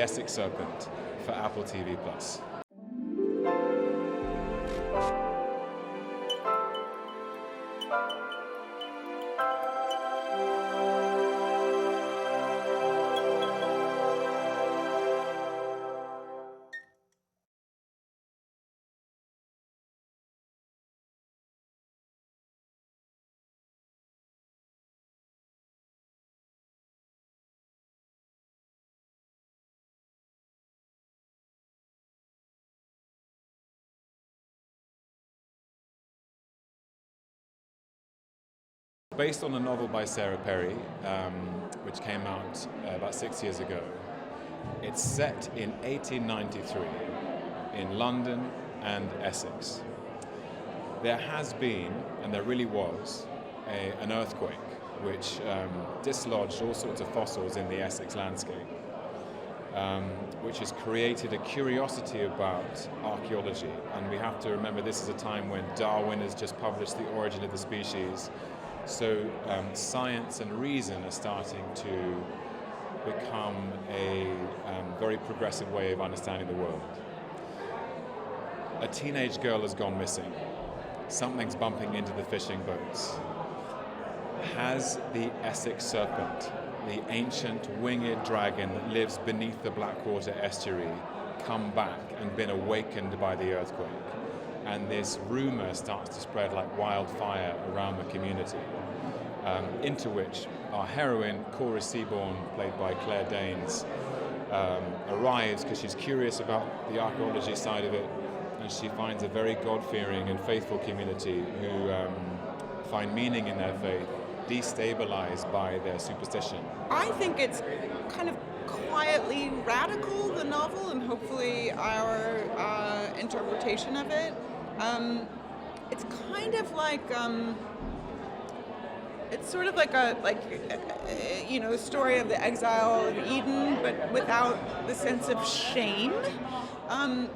Essex Serpent for Apple TV+. Based on a novel by Sarah Perry, which came out about 6 years ago. It's set in 1893 in London and Essex. There has been, and there really was, an earthquake which dislodged all sorts of fossils in the Essex landscape, which has created a curiosity about archaeology. And we have to remember this is a time when Darwin has just published The Origin of the Species. So science and reason are starting to become a very progressive way of understanding the world. A teenage girl has gone missing. Something's bumping into the fishing boats. Has the Essex Serpent, the ancient winged dragon that lives beneath the Blackwater estuary, come back and been awakened by the earthquake? And this rumour starts to spread like wildfire around the community, into which our heroine, Cora Seaborn, played by Claire Danes, arrives because she's curious about the archaeology side of it, and she finds a very God-fearing and faithful community who find meaning in their faith, destabilized by their superstition. I think it's kind of quietly radical, the novel, and hopefully our interpretation of it. It's kind of like it's sort of like a story of the exile of Eden, but without the sense of shame. And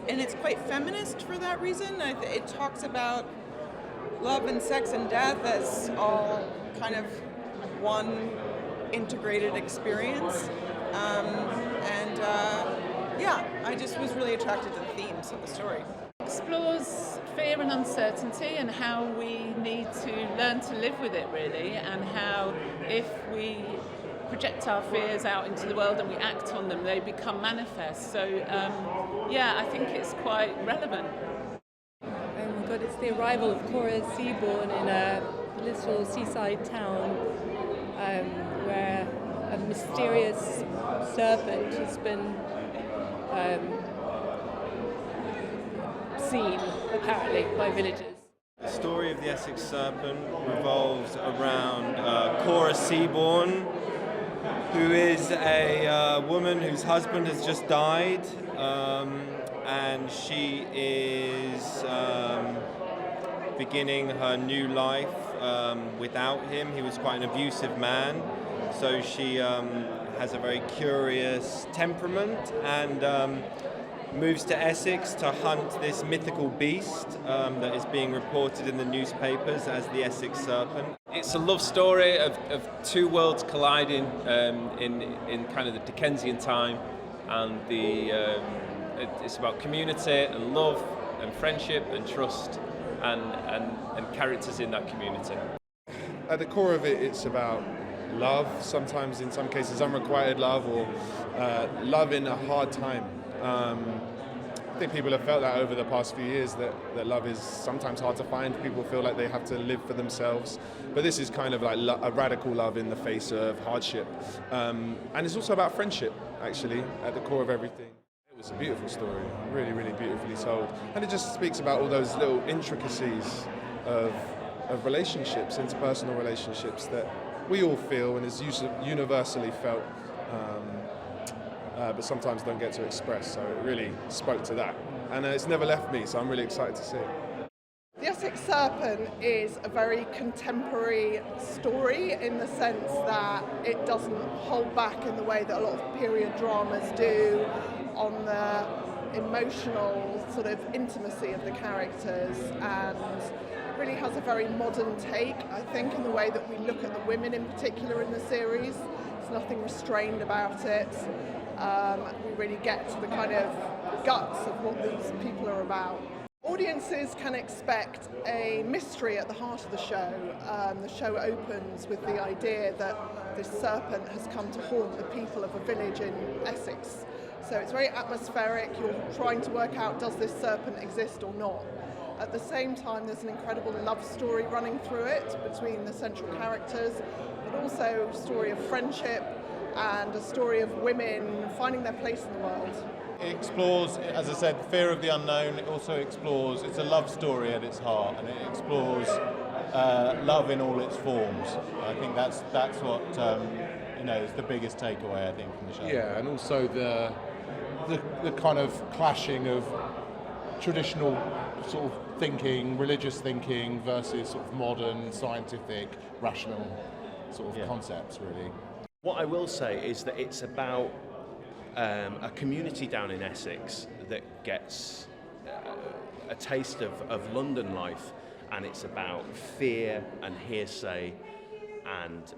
it's quite feminist for that reason. It talks about love and sex and death as all kind of one integrated experience. I just was really attracted to the themes of the story. Explores fear and uncertainty and how we need to learn to live with it, really, and how if we project our fears out into the world and we act on them, they become manifest. So I think it's quite relevant. Oh my God, it's the arrival of Cora Seaborn in a little seaside town where a mysterious serpent has been seen, apparently, by villagers. The story of the Essex Serpent revolves around Cora Seaborn, who is a woman whose husband has just died, and she is beginning her new life without him. He was quite an abusive man, so she has a very curious temperament and moves to Essex to hunt this mythical beast that is being reported in the newspapers as the Essex Serpent. It's a love story of two worlds colliding in kind of the Dickensian time, and it's about community and love and friendship and trust and characters in that community. At the core of it, it's about love, sometimes in some cases unrequited love, or love in a hard time. I think people have felt that over the past few years, that love is sometimes hard to find. People feel like they have to live for themselves. But this is kind of like a radical love in the face of hardship. And it's also about friendship, actually, at the core of everything. It was a beautiful story, really, really beautifully told. And it just speaks about all those little intricacies of relationships, interpersonal relationships that we all feel and is universally felt. But sometimes don't get to express, so it really spoke to that. And it's never left me, so I'm really excited to see it. The Essex Serpent is a very contemporary story in the sense that it doesn't hold back in the way that a lot of period dramas do on the emotional sort of intimacy of the characters, and it really has a very modern take, I think, in the way that we look at the women in particular in the series. There's nothing restrained about it. We really get to the kind of guts of what these people are about. Audiences can expect a mystery at the heart of the show. The show opens with the idea that this serpent has come to haunt the people of a village in Essex. So it's very atmospheric. You're trying to work out, does this serpent exist or not? At the same time, there's an incredible love story running through it between the central characters, but also a story of friendship and a story of women finding their place in the world. It explores, as I said, fear of the unknown. It also explores, it's a love story at its heart, and it explores love in all its forms. I think that's what is the biggest takeaway, I think, from the show. Yeah, and also the kind of clashing of traditional sort of thinking, religious thinking, versus sort of modern, scientific, rational sort of concepts, really. What I will say is that it's about a community down in Essex that gets a taste of London life, and it's about fear and hearsay and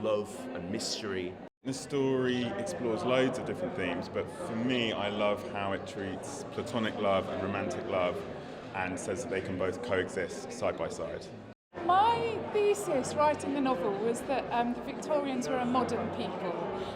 love and mystery. The story explores loads of different themes, but for me, I love how it treats platonic love and romantic love and says that they can both coexist side by side. My thesis writing the novel was that the Victorians were a modern people.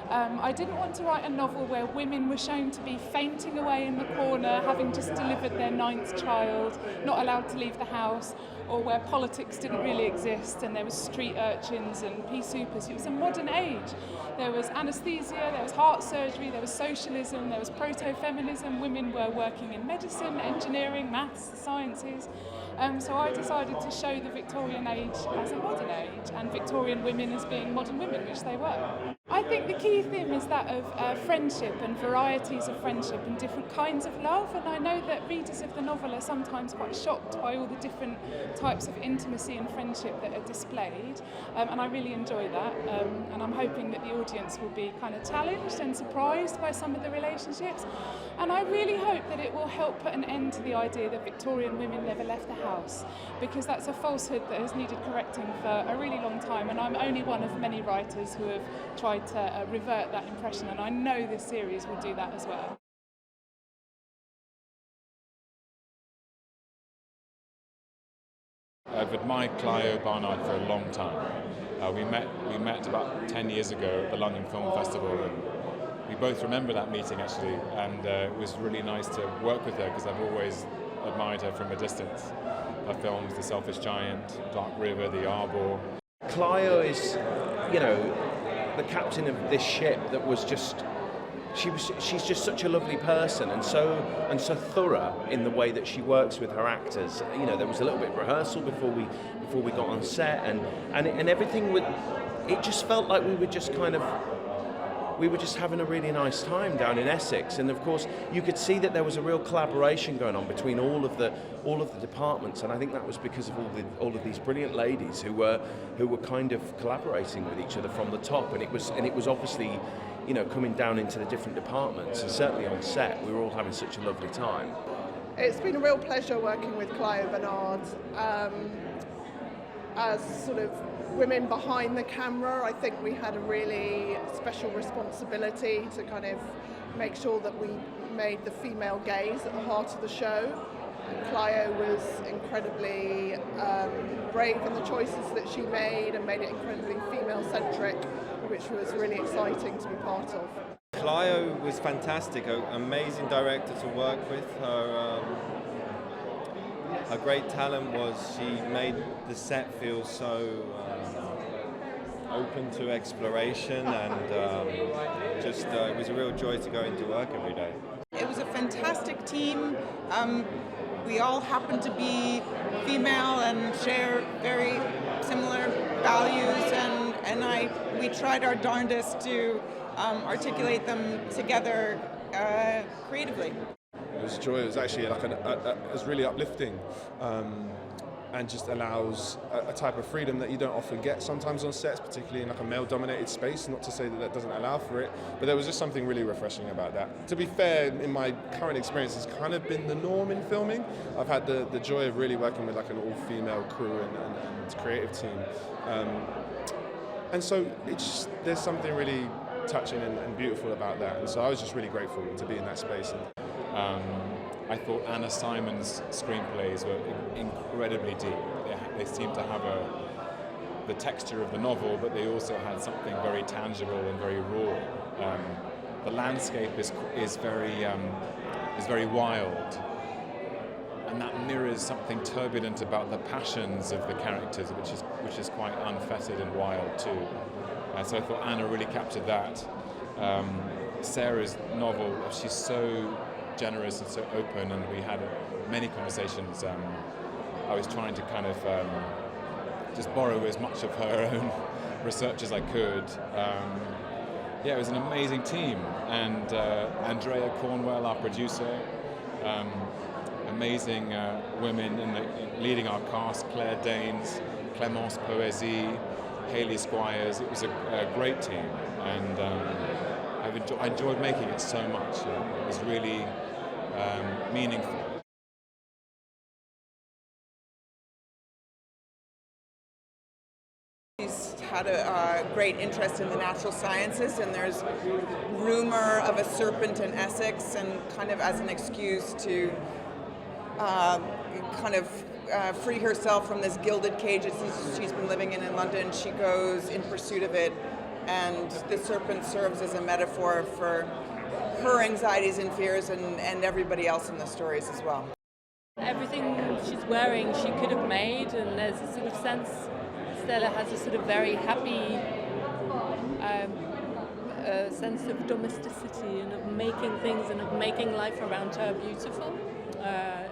I didn't want to write a novel where women were shown to be fainting away in the corner, having just delivered their 9th child, not allowed to leave the house, or where politics didn't really exist and there was street urchins and pea supers. It was a modern age. There was anaesthesia, there was heart surgery, there was socialism, there was proto-feminism. Women were working in medicine, engineering, maths, sciences. So I decided to show the Victorian age as a modern age and Victorian women as being modern women, which they were. I think the key theme is that of friendship and varieties of friendship and different kinds of love, and I know that readers of the novel are sometimes quite shocked by all the different types of intimacy and friendship that are displayed, and I really enjoy that, and I'm hoping that the audience will be kind of challenged and surprised by some of the relationships, and I really hope that it will help put an end to the idea that Victorian women never left the house, because that's a falsehood that has needed correcting for a really long time, and I'm only one of many writers who have tried to revert that impression, and I know this series will do that as well. I've admired Clio Barnard for a long time. We met about 10 years ago at the London Film Festival, and we both remember that meeting actually, and it was really nice to work with her because I've always admired her from a distance. Her films, The Selfish Giant, Dark River, The Arbor. Clio is, the captain of this ship that was just, she's just such a lovely person and so thorough in the way that she works with her actors. There was a little bit of rehearsal before we got on set, and everything would, it just felt like we were just having a really nice time down in Essex, and of course you could see that there was a real collaboration going on between all of the departments, and I think that was because of all of these brilliant ladies who were kind of collaborating with each other from the top, and it was obviously coming down into the different departments, and certainly on set we were all having such a lovely time. It's been a real pleasure working with Clio Barnard as sort of women behind the camera. I think we had a really special responsibility to kind of make sure that we made the female gaze at the heart of the show. And Clio was incredibly brave in the choices that she made and made it incredibly female-centric, which was really exciting to be part of. Clio was fantastic, an amazing director to work with. Her great talent was she made the set feel so open to exploration, and it was a real joy to go into work every day. It was a fantastic team. We all happen to be female and share very similar values, and we tried our darndest to articulate them together creatively. It was a joy. It was actually it was really uplifting, and just allows a type of freedom that you don't often get sometimes on sets, particularly in a male-dominated space. Not to say that doesn't allow for it, but there was just something really refreshing about that. To be fair, in my current experience, it's kind of been the norm in filming. I've had the joy of really working with an all-female crew and creative team, and so there's something really touching and beautiful about that. And so I was just really grateful to be in that space. I thought Anna Simon's screenplays were incredibly deep. They seemed to have the texture of the novel, but they also had something very tangible and very raw. The landscape is very wild, and that mirrors something turbulent about the passions of the characters, which is quite unfettered and wild too. So I thought Anna really captured that. Sarah's novel, she's so generous and so open, and we had many conversations. I was trying to kind of just borrow as much of her own research as I could. Yeah, it was an amazing team, and Andrea Cornwell, our producer, amazing women leading our cast: Claire Danes, Clémence Poésy, Hayley Squires. It was a great team, and I enjoyed making it so much. It was really meaningful. She's had a great interest in the natural sciences, and there's rumor of a serpent in Essex, and kind of as an excuse to free herself from this gilded cage that she's been living in London, she goes in pursuit of it, and the serpent serves as a metaphor for her anxieties and fears and everybody else in the stories as well. Everything she's wearing she could have made, and there's a sort of sense Stella has a sort of very happy sense of domesticity and of making things and of making life around her beautiful,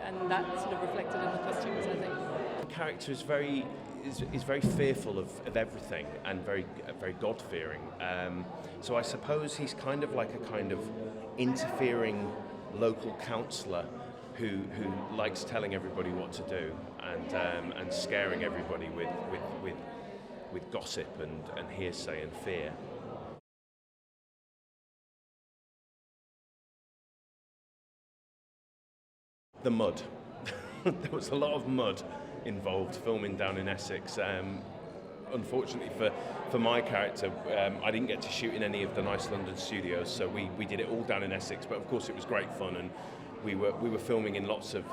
and that's sort of reflected in the costumes, I think. The character is very fearful of everything and very God-fearing. So I suppose he's kind of like a kind of interfering local councillor who likes telling everybody what to do and scaring everybody with gossip and hearsay and fear. The mud. There was a lot of mud involved filming down in Essex. Unfortunately for my character, I didn't get to shoot in any of the nice London studios, so we did it all down in Essex. But of course, it was great fun, and we were filming in lots of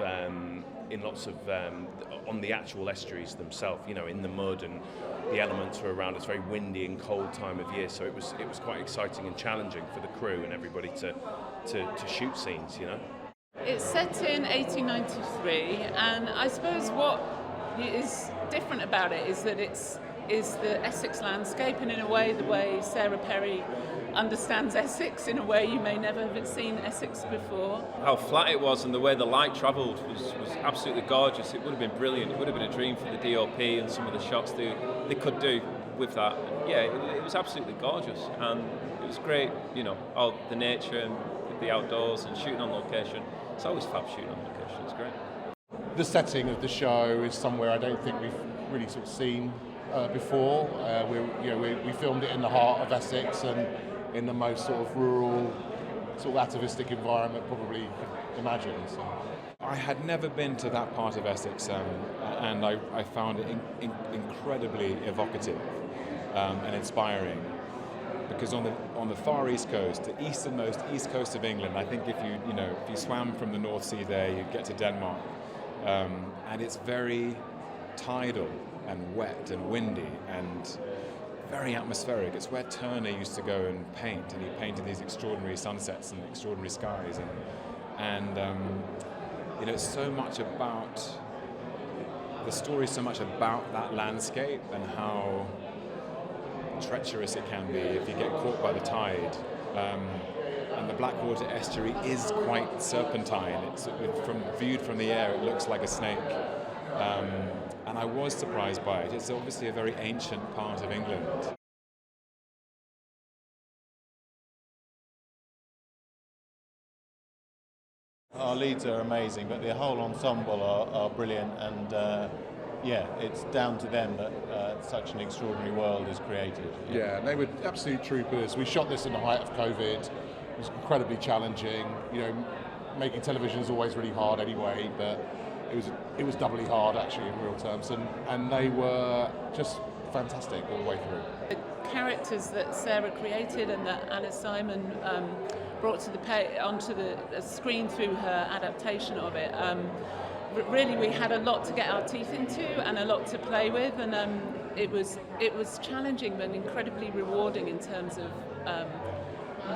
on the actual estuaries themselves. You know, in the mud, and the elements were around. It's a very windy and cold time of year, so it was quite exciting and challenging for the crew and everybody to shoot scenes. You know. It's set in 1893, and I suppose what is different about it is that is the Essex landscape, and in a way the way Sarah Perry understands Essex in a way you may never have seen Essex before. How flat it was and the way the light travelled was absolutely gorgeous. It would have been brilliant. It would have been a dream for the DOP and some of the shots they could do with that. Yeah, it was absolutely gorgeous, and it was great, you know, all the nature and the outdoors and shooting on location. It's always fab shooting on location. It's great. The setting of the show is somewhere I don't think we've really sort of seen before. We filmed it in the heart of Essex and in the most sort of rural, sort of atavistic environment probably you could imagine. So. I had never been to that part of Essex, and I found it incredibly evocative and inspiring. Because on the far east coast, the easternmost east coast of England, I think if you swam from the North Sea there, you'd get to Denmark, and it's very tidal and wet and windy and very atmospheric. It's where Turner used to go and paint, and he painted these extraordinary sunsets and extraordinary skies, and it's so much about the story, so much about that landscape and how treacherous it can be if you get caught by the tide. And the Blackwater estuary is quite serpentine. It's viewed from the air, it looks like a snake. And I was surprised by it. It's obviously a very ancient part of England. Our leads are amazing, but the whole ensemble are brilliant, and it's down to them that such an extraordinary world is created. Yeah, they were absolute troopers. We shot this in the height of COVID. It was incredibly challenging. You know, making television is always really hard anyway, but it was doubly hard actually in real terms, and they were just fantastic all the way through. The characters that Sarah created and that Alice Simon brought to onto the screen through her adaptation of it. Really, we had a lot to get our teeth into and a lot to play with, and it was challenging but incredibly rewarding in terms of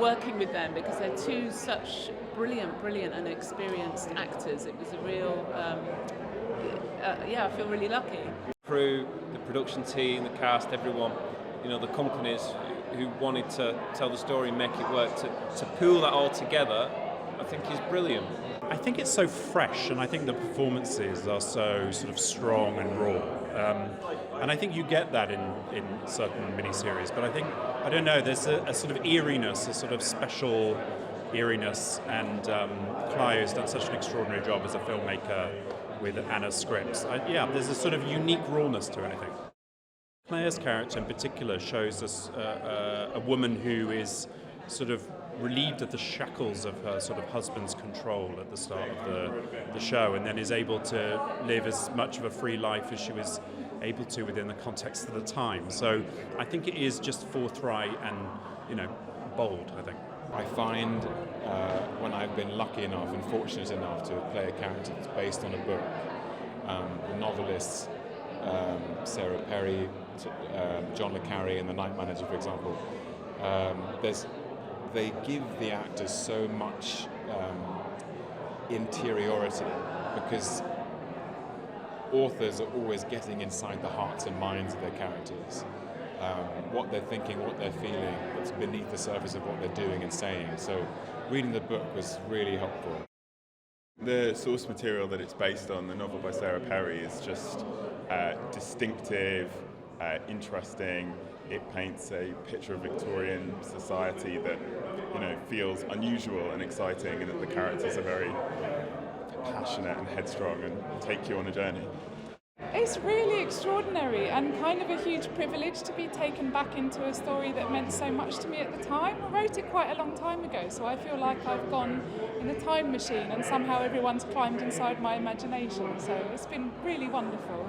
working with them, because they're two such brilliant and experienced actors. It was a real, I feel really lucky. Crew, the production team, the cast, everyone, the companies who wanted to tell the story and make it work, to pool that all together, I think is brilliant. I think it's so fresh, and I think the performances are so sort of strong and raw. And I think you get that in certain miniseries, but I don't know, there's a sort of eeriness, a sort of special eeriness, and Clio's done such an extraordinary job as a filmmaker with Anna's scripts. There's a sort of unique rawness to it, I think. Claire's character in particular shows us a woman who is sort of relieved of the shackles of her sort of husband's control at the start of the show, and then is able to live as much of a free life as she was able to within the context of the time. So I think it is just forthright and bold, I think. I find when I've been lucky enough and fortunate enough to play a character that's based on a book, the novelists Sarah Perry, John le Carre in The Night Manager, for example, they give the actors so much interiority, because authors are always getting inside the hearts and minds of their characters. What they're thinking, what they're feeling, it's beneath the surface of what they're doing and saying. So reading the book was really helpful. The source material that it's based on, the novel by Sarah Perry, is just distinctive, interesting. It paints a picture of Victorian society that feels unusual and exciting, and that the characters are very passionate and headstrong and take you on a journey. It's really extraordinary and kind of a huge privilege to be taken back into a story that meant so much to me at the time. I wrote it quite a long time ago, so I feel like I've gone in a time machine and somehow everyone's climbed inside my imagination, so it's been really wonderful.